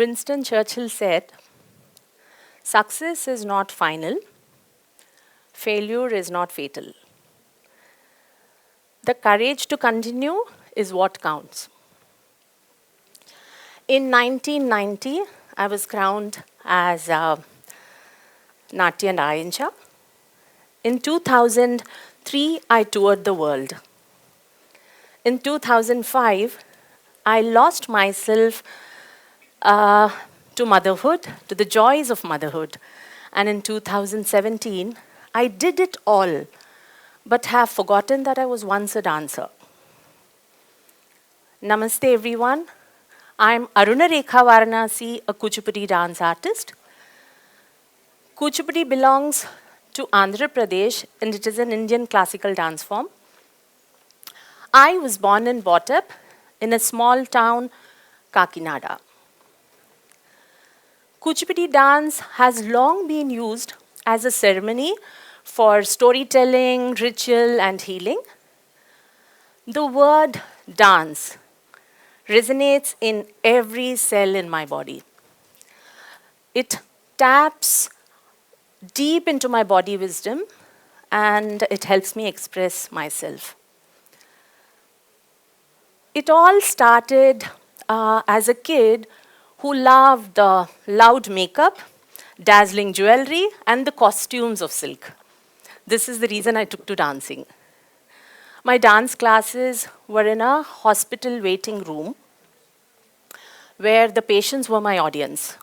Winston Churchill said, "Success is not final, failure is not fatal. The courage to continue is what counts." In 1990, I was crowned as Natya and Ayancha. In 2003, I toured the world. In 2005, I lost myself to motherhood, to the joys of motherhood. And in 2017, I did it all, but have forgotten that I was once a dancer. Namaste, everyone. I'm Aruna Rekha Varanasi, a Kuchipudi dance artist. Kuchipudi belongs to Andhra Pradesh, and it is an Indian classical dance form. I was born and brought up in a small town, Kakinada. Kuchipudi dance has long been used as a ceremony for storytelling, ritual, and healing. The word dance resonates in every cell in my body. It taps deep into my body wisdom, and it helps me express myself. It all started as a kid who loved loud makeup, dazzling jewelry, and the costumes of silk. This is the reason I took to dancing. My dance classes were in a hospital waiting room where the patients were my audience.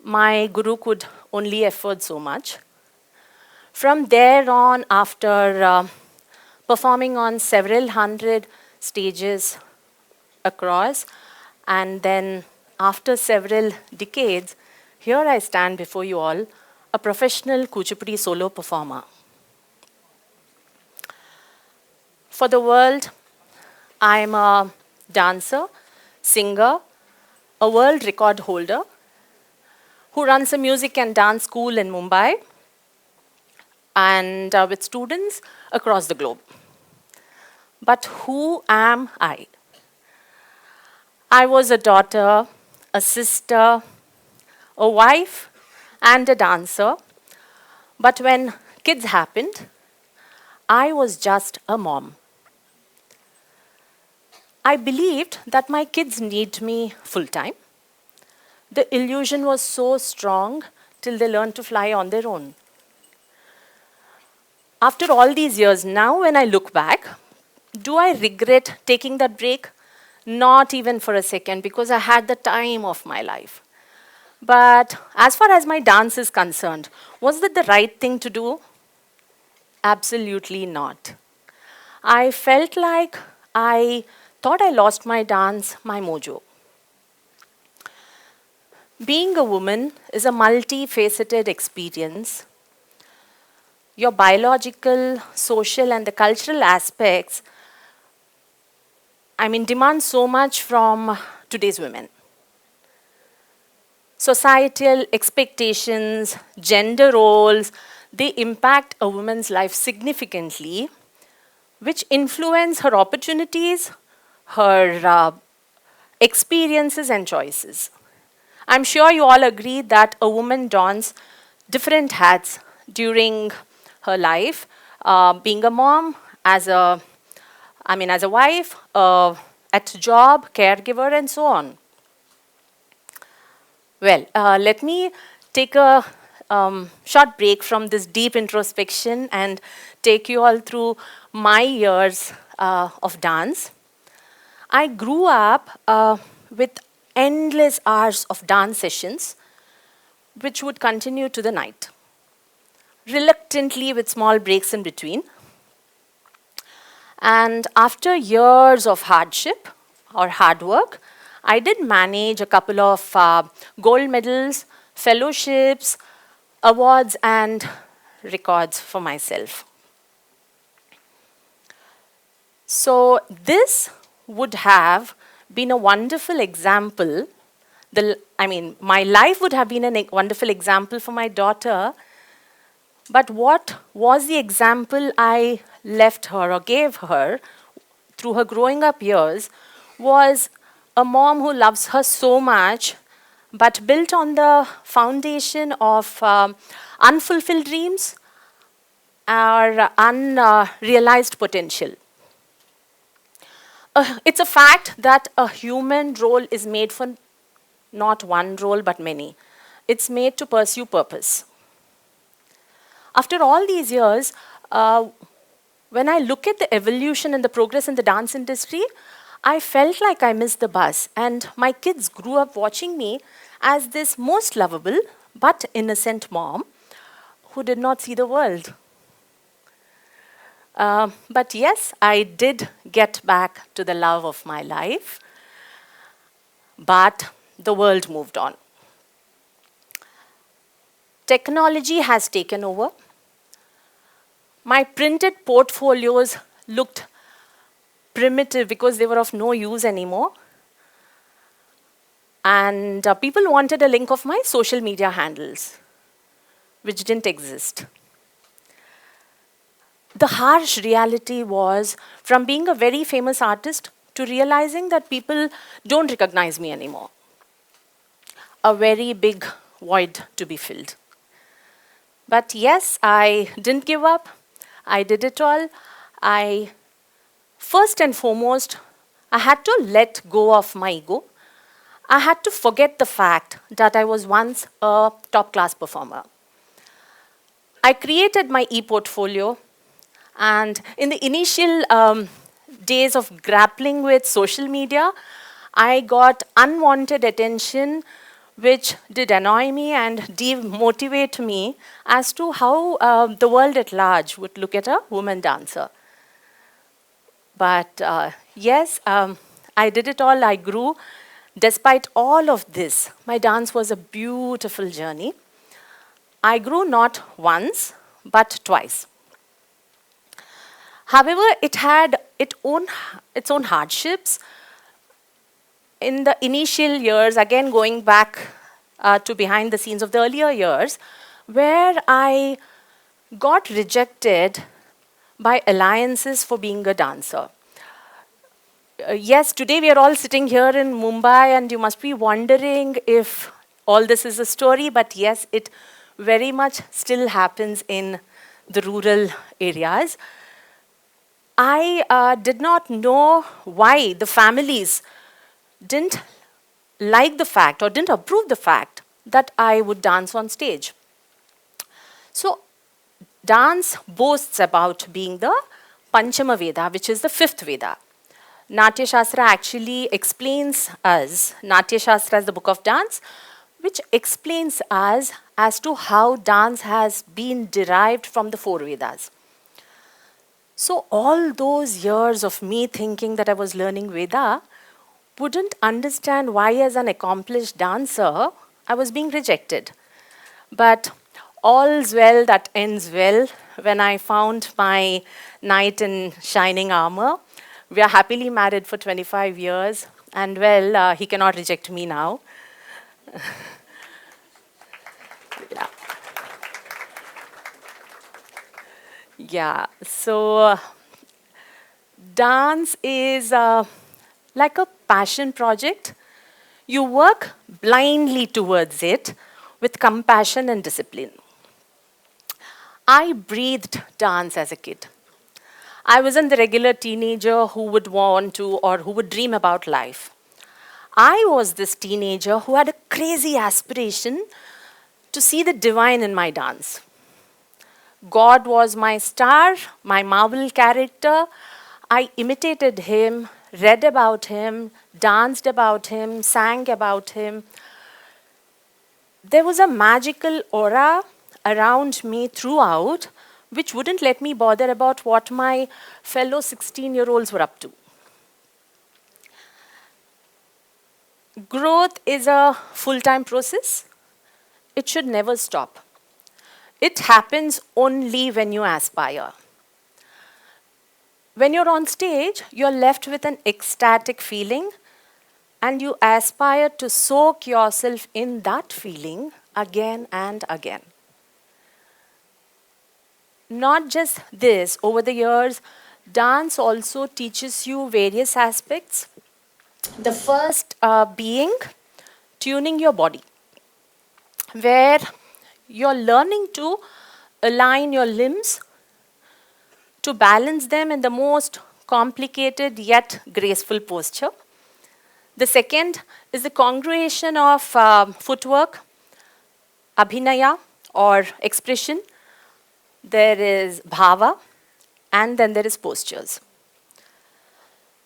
My guru could only afford so much. From there on, after performing on several hundred stages across, and then after several decades, here I stand before you all, a professional Kuchipudi solo performer. For the world, I am a dancer, singer, a world record holder who runs a music and dance school in Mumbai and with students across the globe. But who am I? I was a daughter, a sister, a wife, and a dancer. But when kids happened, I was just a mom. I believed that my kids need me full-time. The illusion was so strong till they learned to fly on their own. After all these years, now when I look back, do I regret taking that break? Not even for a second, because I had the time of my life. But as far as my dance is concerned, was that the right thing to do? Absolutely not. I felt like I thought I lost my dance, my mojo. Being a woman is a multifaceted experience. Your biological, social, and the cultural aspects demand so much from today's women. Societal expectations, gender roles, they impact a woman's life significantly, which influence her opportunities, her experiences and choices. I'm sure you all agree that a woman dons different hats during her life, being a mom, as a wife, at job, caregiver, and so on. Well, let me take a short break from this deep introspection and take you all through my years of dance. I grew up with endless hours of dance sessions, which would continue to the night, reluctantly with small breaks in between. And after years of hardship or hard work, I did manage a couple of gold medals, fellowships, awards, and records for myself. So this would have been a wonderful example. My life would have been a wonderful example for my daughter. But what was the example I left her or gave her through her growing up years was a mom who loves her so much, but built on the foundation of unfulfilled dreams or unrealized potential. It's a fact that a human role is made for not one role but many. It's made to pursue purpose. After all these years, when I look at the evolution and the progress in the dance industry, I felt like I missed the bus. And my kids grew up watching me as this most lovable but innocent mom who did not see the world. But yes, I did get back to the love of my life, but the world moved on. Technology has taken over. My printed portfolios looked primitive because they were of no use anymore. And people wanted a link of my social media handles, which didn't exist. The harsh reality was from being a very famous artist to realizing that people don't recognize me anymore. A very big void to be filled. But yes, I didn't give up. I did it all. First and foremost, I had to let go of my ego. I had to forget the fact that I was once a top-class performer. I created my e-portfolio, and in the initial days of grappling with social media, I got unwanted attention, which did annoy me and demotivate me as to how the world at large would look at a woman dancer. But yes, I did it all. I grew. Despite all of this, my dance was a beautiful journey. I grew not once, but twice. However, it had its own hardships. In the initial years, again going back to behind the scenes of the earlier years, where I got rejected by alliances for being a dancer. Yes, today we are all sitting here in Mumbai, and you must be wondering if all this is a story, but yes, it very much still happens in the rural areas. I did not know why the families didn't like the fact or didn't approve the fact that I would dance on stage. So dance boasts about being the Panchama Veda, which is the fifth Veda. Natya Shastra actually explains us, Natya Shastra is the book of dance, which explains us as to how dance has been derived from the four Vedas. So all those years of me thinking that I was learning Veda wouldn't understand why as an accomplished dancer I was being rejected. But all's well that ends well. When I found my knight in shining armor, we are happily married for 25 years, and well, he cannot reject me now. Yeah. Yeah, so dance is like a passion project. You work blindly towards it with compassion and discipline. I breathed dance as a kid. I wasn't the regular teenager who would want to or who would dream about life. I was this teenager who had a crazy aspiration to see the divine in my dance. God was my star, my marvel character. I imitated him, read about him, danced about him, sang about him. There was a magical aura around me throughout, which wouldn't let me bother about what my fellow 16-year-olds were up to. Growth is a full-time process. It should never stop. It happens only when you aspire. When you're on stage, you're left with an ecstatic feeling, and you aspire to soak yourself in that feeling again and again. Not just this, over the years, dance also teaches you various aspects. The first being tuning your body, where you're learning to align your limbs to balance them in the most complicated yet graceful posture. The second is the congruation of footwork, abhinaya or expression. There is bhava, and then there is postures.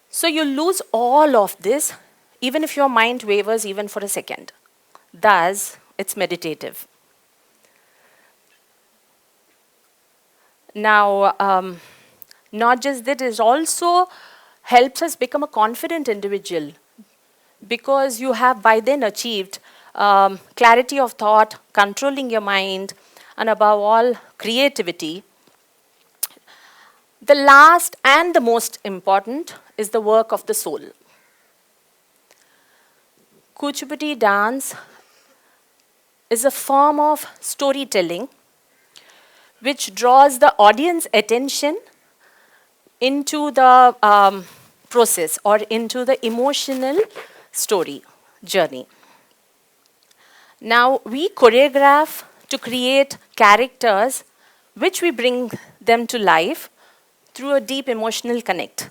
So you lose all of this even if your mind wavers even for a second. Thus, it's meditative. Now, not just that, it also helps us become a confident individual because you have by then achieved clarity of thought, controlling your mind, and above all, creativity. The last and the most important is the work of the soul. Kuchipudi dance is a form of storytelling which draws the audience attention into the process or into the emotional story journey. Now, we choreograph to create characters which we bring them to life through a deep emotional connect.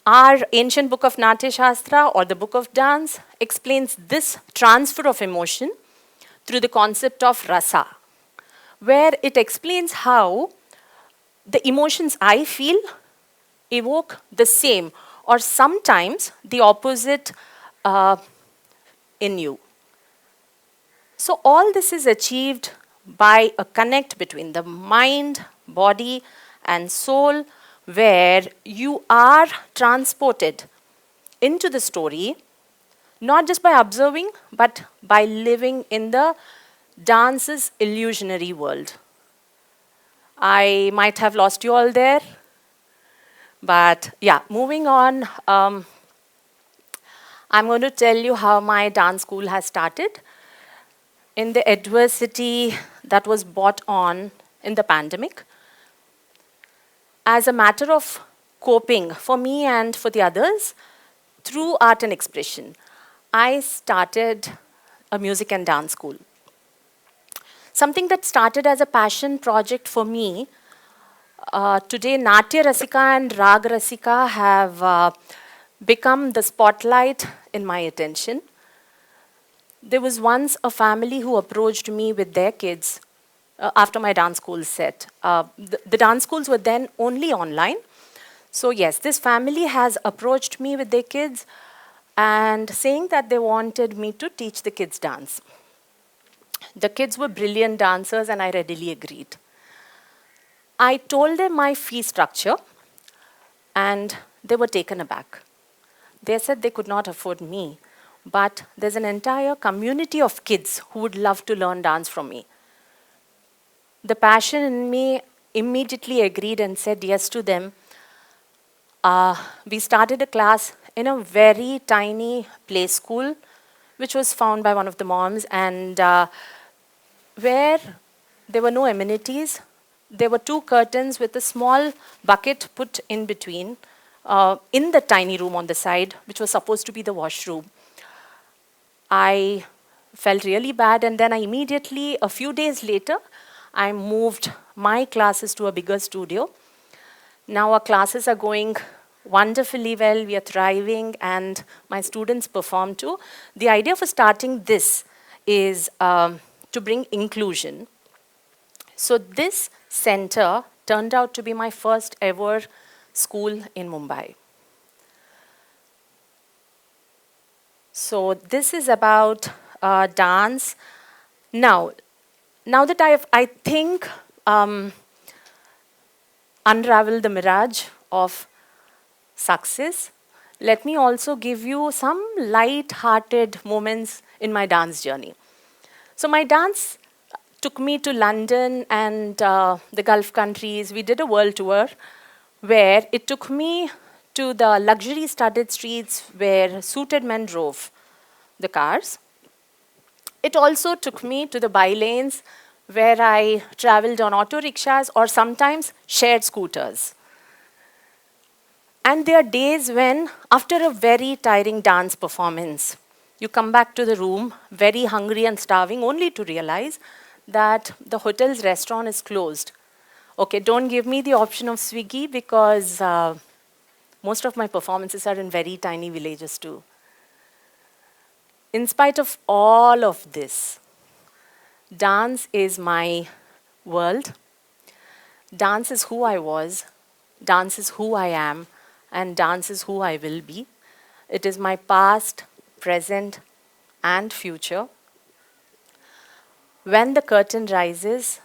Our ancient book of Natya Shastra or the book of dance explains this transfer of emotion through the concept of rasa, where it explains how the emotions I feel evoke the same or sometimes the opposite in you. So all this is achieved by a connect between the mind, body, and soul, where you are transported into the story, not just by observing, but by living in the dance's illusionary world. I might have lost you all there, but yeah, moving on. I'm going to tell you how my dance school has started. In the adversity that was brought on in the pandemic, as a matter of coping for me and for the others, through art and expression, I started a music and dance school. Something that started as a passion project for me. Today, Natya Rasika and Rag Rasika have become the spotlight in my attention. There was once a family who approached me with their kids after my dance school set. The dance schools were then only online. So yes, this family has approached me with their kids and saying that they wanted me to teach the kids dance. The kids were brilliant dancers and I readily agreed. I told them my fee structure and they were taken aback. They said they could not afford me, but there's an entire community of kids who would love to learn dance from me. The passion in me immediately agreed and said yes to them. We started a class in a very tiny play school, which was found by one of the moms, and where there were no amenities. There were 2 curtains with a small bucket put in between in the tiny room on the side, which was supposed to be the washroom. I felt really bad, and then I immediately, a few days later, I moved my classes to a bigger studio. Now our classes are going wonderfully well, we are thriving, and my students perform too. The idea for starting this is to bring inclusion. So this center turned out to be my first ever school in Mumbai. So this is about dance. Now that I think unravel the mirage of success, let me also give you some light-hearted moments in my dance journey. So my dance took me to London and the Gulf countries. We did a world tour where it took me to the luxury-studded streets where suited men drove the cars. It also took me to the by-lanes where I traveled on auto rickshaws or sometimes shared scooters. And there are days when, after a very tiring dance performance, you come back to the room very hungry and starving, only to realize that the hotel's restaurant is closed. Okay, don't give me the option of Swiggy because most of my performances are in very tiny villages too. In spite of all of this, dance is my world. Dance is who I was, dance is who I am, and dance is who I will be. It is my past, present, and future. When the curtain rises,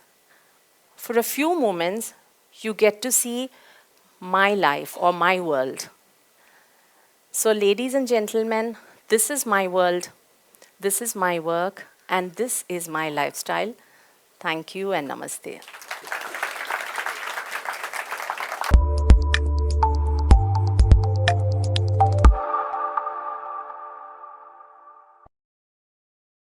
for a few moments, you get to see my life or my world. So, ladies and gentlemen, this is my world, this is my work, and this is my lifestyle. Thank you and namaste.